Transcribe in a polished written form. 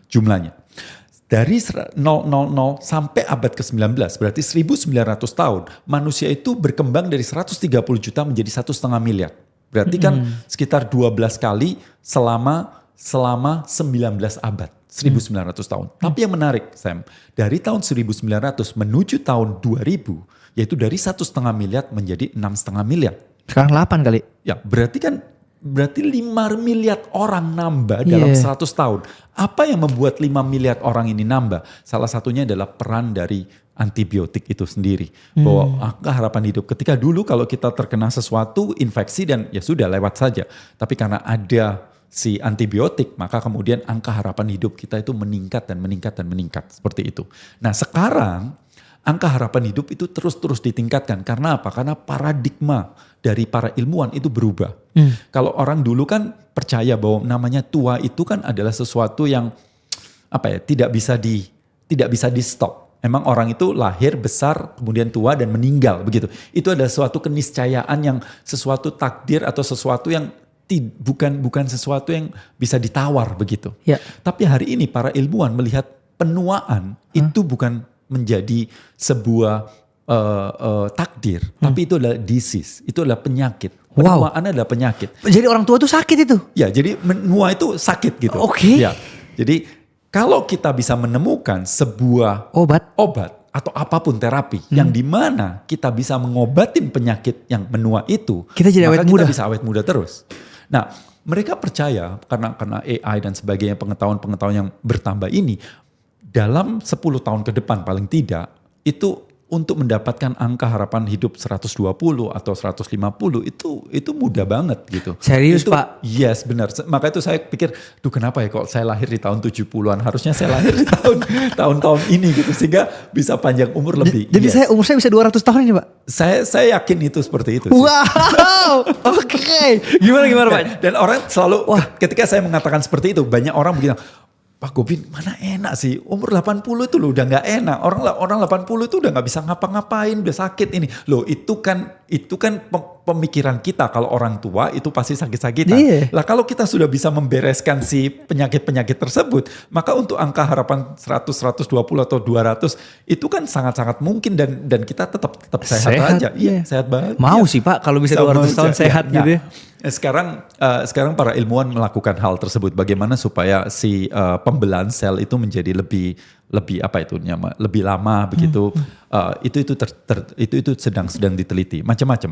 jumlahnya. Dari 000 sampai abad ke-19, berarti 1900 tahun, manusia itu berkembang dari 130 juta menjadi 1,5 miliar. Berarti kan sekitar 12 kali selama 19 abad, 1900 tahun. Tapi yang menarik, Sam, dari tahun 1900 menuju tahun 2000, yaitu dari 1,5 miliar menjadi 6,5 miliar. Sekarang 8 kali. Ya, berarti 5 miliar orang nambah dalam 100 tahun. Apa yang membuat 5 miliar orang ini nambah? Salah satunya adalah peran dari antibiotik itu sendiri. Bahwa angka harapan hidup. Ketika dulu kalau kita terkena sesuatu, infeksi dan ya sudah lewat saja. Tapi karena ada si antibiotik, maka kemudian angka harapan hidup kita itu meningkat dan meningkat dan meningkat. Seperti itu. Nah sekarang angka harapan hidup itu terus-terus ditingkatkan. Karena apa? Karena paradigma dari para ilmuwan itu berubah. Kalau orang dulu kan percaya bahwa namanya tua itu kan adalah sesuatu yang tidak bisa di stop. Emang orang itu lahir, besar, kemudian tua dan meninggal begitu. Itu adalah suatu keniscayaan yang sesuatu takdir atau sesuatu yang bukan sesuatu yang bisa ditawar begitu. Ya. Tapi hari ini para ilmuwan melihat penuaan itu bukan menjadi sebuah takdir, tapi itu adalah disease, itu adalah penyakit. Penuaan adalah penyakit. Jadi orang tua itu sakit itu? Ya, jadi menua itu sakit gitu. Oke. Ya, jadi kalau kita bisa menemukan sebuah obat atau apapun terapi yang dimana kita bisa mengobatin penyakit yang menua itu, kita jadi awet muda. Kita bisa awet muda terus. Nah, mereka percaya karena AI dan sebagainya, pengetahuan yang bertambah ini, dalam 10 tahun ke depan paling tidak, itu untuk mendapatkan angka harapan hidup 120 atau 150 itu mudah banget gitu. Serius itu, Pak? Yes benar. Maka itu saya pikir, kenapa ya kok saya lahir di tahun 70-an, harusnya saya lahir di tahun-tahun ini gitu sehingga bisa panjang umur lebih. Jadi umur saya bisa 200 tahun ini Pak? Saya yakin itu seperti itu sih. Wow, oke. Gimana Pak? Dan orang selalu, ketika saya mengatakan seperti itu, banyak orang bilang, Pak Gobin mana enak sih, umur 80 itu loh udah gak enak. Orang 80 itu udah gak bisa ngapa-ngapain, udah sakit ini. Loh itu kan pemikiran kita kalau orang tua itu pasti sakit-sakitan. Lah kalau kita sudah bisa membereskan si penyakit-penyakit tersebut, maka untuk angka harapan 100, 120 atau 200 itu kan sangat-sangat mungkin dan kita tetap sehat aja. Iya, sehat banget. Mau sih Pak kalau bisa 200 tahun sehat gitu ya. Sekarang para ilmuwan melakukan hal tersebut. Bagaimana supaya si pembelahan sel itu menjadi lebih lebih lama begitu. Itu sedang diteliti macam-macam.